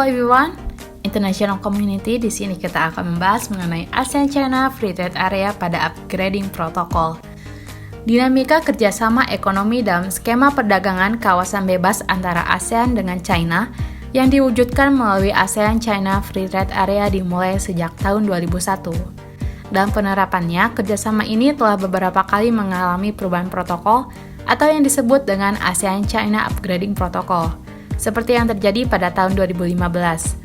everyone, International Community. Di sini kita akan membahas mengenai ASEAN-China Free Trade Area pada upgrading protokol. Dinamika kerjasama ekonomi dalam skema perdagangan kawasan bebas antara ASEAN dengan China yang diwujudkan melalui ASEAN-China Free Trade Area dimulai sejak tahun 2001. Dalam penerapannya, kerjasama ini telah beberapa kali mengalami perubahan protokol atau yang disebut dengan ASEAN-China Upgrading Protocol, seperti yang terjadi pada tahun 2015.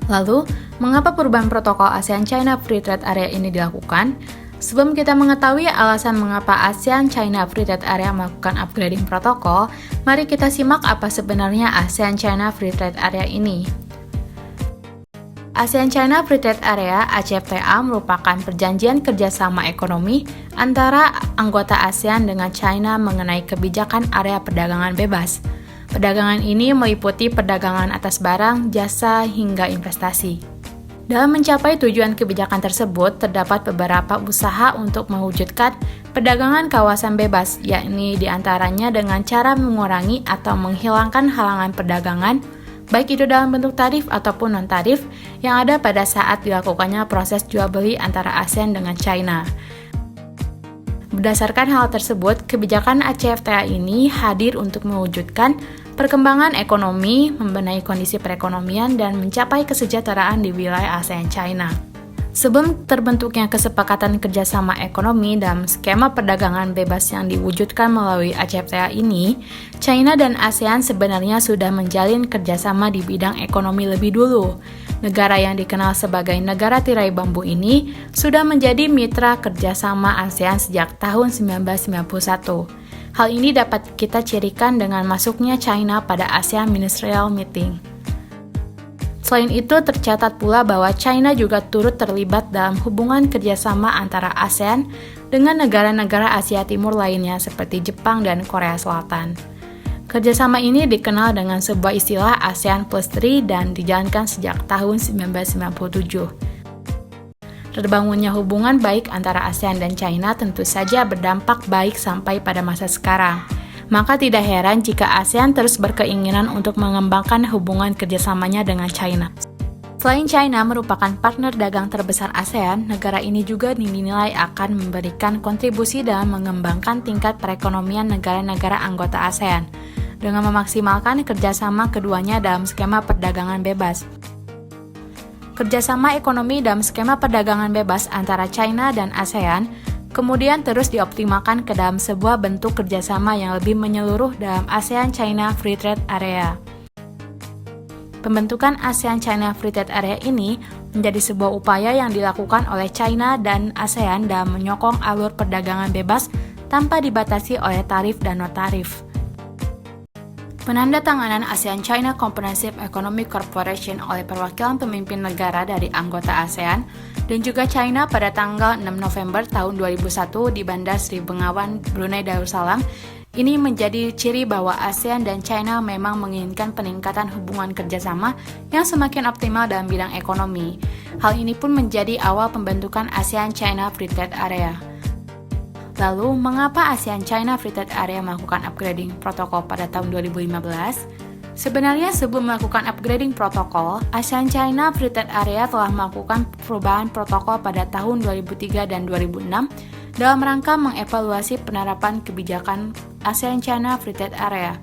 Lalu, mengapa perubahan protokol ASEAN-China Free Trade Area ini dilakukan? Sebelum kita mengetahui alasan mengapa ASEAN-China Free Trade Area melakukan upgrading protokol, mari kita simak apa sebenarnya ASEAN-China Free Trade Area ini. ASEAN-China Free Trade Area (ACFTA) merupakan perjanjian kerjasama ekonomi antara anggota ASEAN dengan China mengenai kebijakan area perdagangan bebas. Perdagangan ini meliputi perdagangan atas barang, jasa, hingga investasi. Dalam mencapai tujuan kebijakan tersebut, terdapat beberapa usaha untuk mewujudkan perdagangan kawasan bebas, yakni diantaranya dengan cara mengurangi atau menghilangkan halangan perdagangan, baik itu dalam bentuk tarif ataupun non-tarif, yang ada pada saat dilakukannya proses jual-beli antara ASEAN dengan China. Berdasarkan hal tersebut, kebijakan ACFTA ini hadir untuk mewujudkan perkembangan ekonomi, membenahi kondisi perekonomian, dan mencapai kesejahteraan di wilayah ASEAN-China. Sebelum terbentuknya kesepakatan kerjasama ekonomi dalam skema perdagangan bebas yang diwujudkan melalui ACFTA ini, China dan ASEAN sebenarnya sudah menjalin kerjasama di bidang ekonomi lebih dulu. Negara yang dikenal sebagai negara tirai bambu ini sudah menjadi mitra kerjasama ASEAN sejak tahun 1991. Hal ini dapat kita cirikan dengan masuknya China pada ASEAN Ministerial Meeting. Selain itu, tercatat pula bahwa China juga turut terlibat dalam hubungan kerjasama antara ASEAN dengan negara-negara Asia Timur lainnya seperti Jepang dan Korea Selatan. Kerjasama ini dikenal dengan sebuah istilah ASEAN Plus 3 dan dijalankan sejak tahun 1997. Terbangunnya hubungan baik antara ASEAN dan China tentu saja berdampak baik sampai pada masa sekarang. Maka tidak heran jika ASEAN terus berkeinginan untuk mengembangkan hubungan kerjasamanya dengan China. Selain China merupakan partner dagang terbesar ASEAN, negara ini juga dinilai akan memberikan kontribusi dalam mengembangkan tingkat perekonomian negara-negara anggota ASEAN, dengan memaksimalkan kerjasama keduanya dalam skema perdagangan bebas. Kerjasama ekonomi dalam skema perdagangan bebas antara China dan ASEAN kemudian terus dioptimalkan ke dalam sebuah bentuk kerjasama yang lebih menyeluruh dalam ASEAN-China Free Trade Area. Pembentukan ASEAN-China Free Trade Area ini menjadi sebuah upaya yang dilakukan oleh China dan ASEAN dalam menyokong alur perdagangan bebas tanpa dibatasi oleh tarif dan non-tarif. Penandatanganan ASEAN-China Comprehensive Economic Cooperation oleh perwakilan pemimpin negara dari anggota ASEAN dan juga China pada tanggal 6 November tahun 2001 di Bandar Sri Begawan, Brunei Darussalam, ini menjadi ciri bahwa ASEAN dan China memang menginginkan peningkatan hubungan kerjasama yang semakin optimal dalam bidang ekonomi. Hal ini pun menjadi awal pembentukan ASEAN-China Free Trade Area. Lalu, mengapa ASEAN-China Free Trade Area melakukan upgrading protokol pada tahun 2015? Sebenarnya sebelum melakukan upgrading protokol, ASEAN-China Free Trade Area telah melakukan perubahan protokol pada tahun 2003 dan 2006 dalam rangka mengevaluasi penerapan kebijakan ASEAN-China Free Trade Area.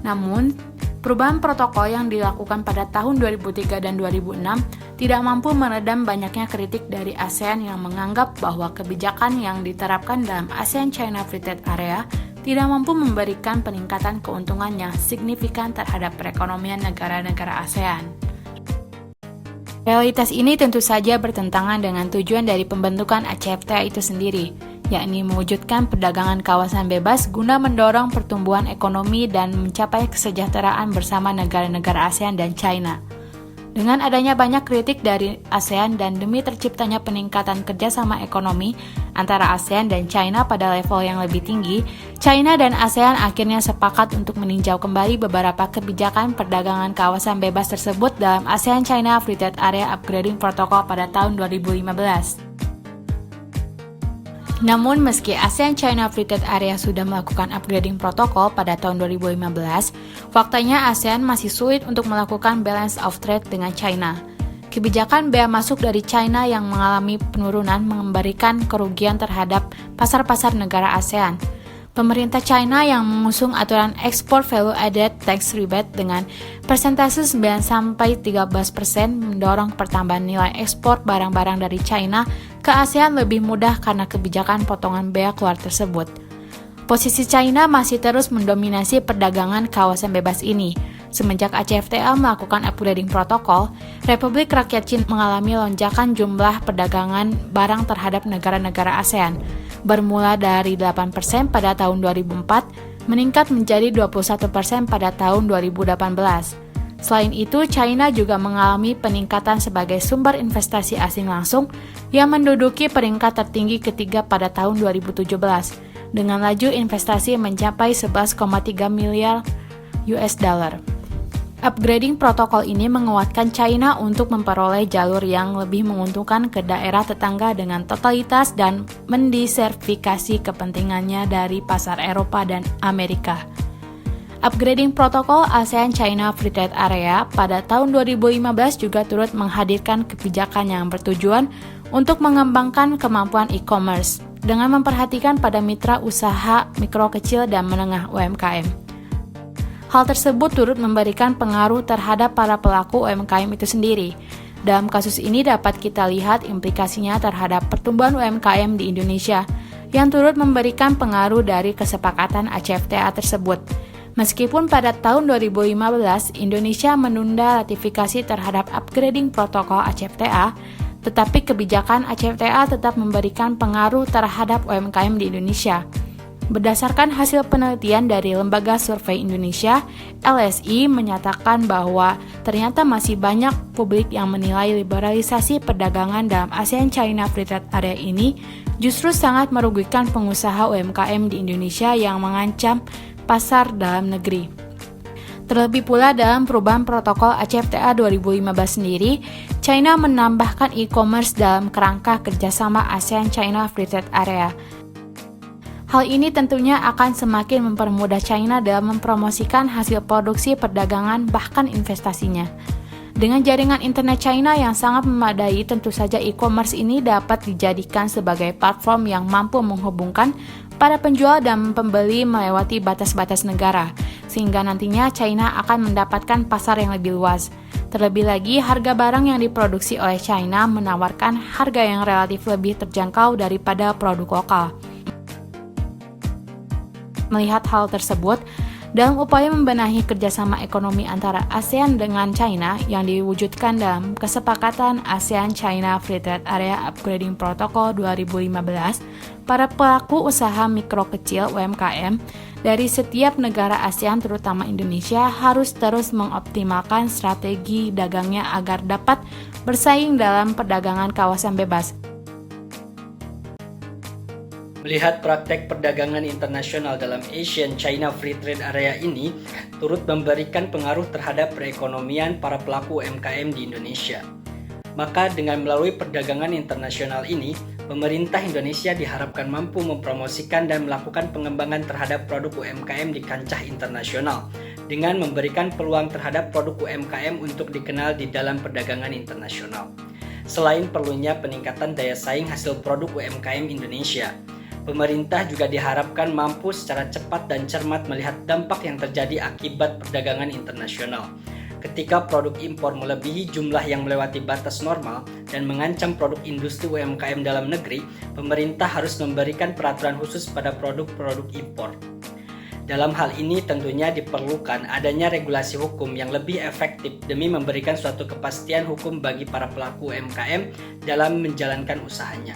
Namun, perubahan protokol yang dilakukan pada tahun 2003 dan 2006 tidak mampu meredam banyaknya kritik dari ASEAN yang menganggap bahwa kebijakan yang diterapkan dalam ASEAN-China Free Trade Area tidak mampu memberikan peningkatan keuntungan yang signifikan terhadap perekonomian negara-negara ASEAN. Realitas ini tentu saja bertentangan dengan tujuan dari pembentukan ACFTA itu sendiri, yakni mewujudkan perdagangan kawasan bebas guna mendorong pertumbuhan ekonomi dan mencapai kesejahteraan bersama negara-negara ASEAN dan China. Dengan adanya banyak kritik dari ASEAN dan demi terciptanya peningkatan kerjasama ekonomi antara ASEAN dan China pada level yang lebih tinggi, China dan ASEAN akhirnya sepakat untuk meninjau kembali beberapa kebijakan perdagangan kawasan bebas tersebut dalam ASEAN-China Free Trade Area Upgrading Protocol pada tahun 2015. Namun, meski ASEAN-China Free Trade Area sudah melakukan upgrading protokol pada tahun 2015, faktanya ASEAN masih sulit untuk melakukan balance of trade dengan China. Kebijakan bea masuk dari China yang mengalami penurunan memberikan kerugian terhadap pasar-pasar negara ASEAN. Pemerintah China yang mengusung aturan ekspor value added tax rebate dengan persentase 9-13% mendorong pertambahan nilai ekspor barang-barang dari China ke ASEAN lebih mudah karena kebijakan potongan bea keluar tersebut. Posisi China masih terus mendominasi perdagangan kawasan bebas ini. Semenjak ACFTA melakukan upgrading protokol, Republik Rakyat Cina mengalami lonjakan jumlah perdagangan barang terhadap negara-negara ASEAN. Bermula dari 8% pada tahun 2004, meningkat menjadi 21% pada tahun 2018. Selain itu, China juga mengalami peningkatan sebagai sumber investasi asing langsung yang menduduki peringkat tertinggi ketiga pada tahun 2017, dengan laju investasi mencapai 11,3 miliar US dollar. Upgrading protokol ini menguatkan China untuk memperoleh jalur yang lebih menguntungkan ke daerah tetangga dengan totalitas dan mendiversifikasi kepentingannya dari pasar Eropa dan Amerika. Upgrading protokol ASEAN-China Free Trade Area pada tahun 2015 juga turut menghadirkan kebijakan yang bertujuan untuk mengembangkan kemampuan e-commerce dengan memperhatikan pada mitra usaha mikro kecil dan menengah UMKM. Hal tersebut turut memberikan pengaruh terhadap para pelaku UMKM itu sendiri. Dalam kasus ini dapat kita lihat implikasinya terhadap pertumbuhan UMKM di Indonesia, yang turut memberikan pengaruh dari kesepakatan ACFTA tersebut. Meskipun pada tahun 2015 Indonesia menunda ratifikasi terhadap upgrading protokol ACFTA, tetapi kebijakan ACFTA tetap memberikan pengaruh terhadap UMKM di Indonesia. Berdasarkan hasil penelitian dari Lembaga Survei Indonesia, LSI menyatakan bahwa ternyata masih banyak publik yang menilai liberalisasi perdagangan dalam ASEAN-China Free Trade Area ini justru sangat merugikan pengusaha UMKM di Indonesia yang mengancam pasar dalam negeri. Terlebih pula dalam perubahan protokol ACFTA 2015 sendiri, China menambahkan e-commerce dalam kerangka kerjasama ASEAN-China Free Trade Area. Hal ini tentunya akan semakin mempermudah China dalam mempromosikan hasil produksi perdagangan bahkan investasinya. Dengan jaringan internet China yang sangat memadai, tentu saja e-commerce ini dapat dijadikan sebagai platform yang mampu menghubungkan para penjual dan pembeli melewati batas-batas negara, sehingga nantinya China akan mendapatkan pasar yang lebih luas. Terlebih lagi, harga barang yang diproduksi oleh China menawarkan harga yang relatif lebih terjangkau daripada produk lokal. Melihat hal tersebut, dalam upaya membenahi kerjasama ekonomi antara ASEAN dengan China yang diwujudkan dalam kesepakatan ASEAN-China Free Trade Area Upgrading Protocol 2015, para pelaku usaha mikro kecil UMKM dari setiap negara ASEAN terutama Indonesia harus terus mengoptimalkan strategi dagangnya agar dapat bersaing dalam perdagangan kawasan bebas. Melihat praktek perdagangan internasional dalam ASEAN-China Free Trade Area ini turut memberikan pengaruh terhadap perekonomian para pelaku UMKM di Indonesia. Maka dengan melalui perdagangan internasional ini, pemerintah Indonesia diharapkan mampu mempromosikan dan melakukan pengembangan terhadap produk UMKM di kancah internasional dengan memberikan peluang terhadap produk UMKM untuk dikenal di dalam perdagangan internasional. Selain perlunya peningkatan daya saing hasil produk UMKM Indonesia, pemerintah juga diharapkan mampu secara cepat dan cermat melihat dampak yang terjadi akibat perdagangan internasional. Ketika produk impor melebihi jumlah yang melewati batas normal dan mengancam produk industri UMKM dalam negeri, pemerintah harus memberikan peraturan khusus pada produk-produk impor. Dalam hal ini tentunya diperlukan adanya regulasi hukum yang lebih efektif demi memberikan suatu kepastian hukum bagi para pelaku UMKM dalam menjalankan usahanya.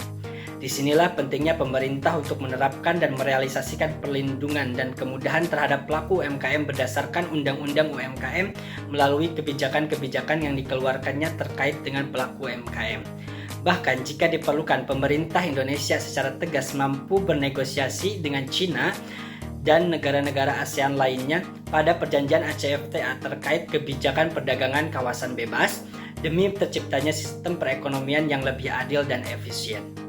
Disinilah pentingnya pemerintah untuk menerapkan dan merealisasikan perlindungan dan kemudahan terhadap pelaku UMKM berdasarkan Undang-Undang UMKM melalui kebijakan-kebijakan yang dikeluarkannya terkait dengan pelaku UMKM. Bahkan jika diperlukan, pemerintah Indonesia secara tegas mampu bernegosiasi dengan China dan negara-negara ASEAN lainnya pada perjanjian ACFTA terkait kebijakan perdagangan kawasan bebas demi terciptanya sistem perekonomian yang lebih adil dan efisien.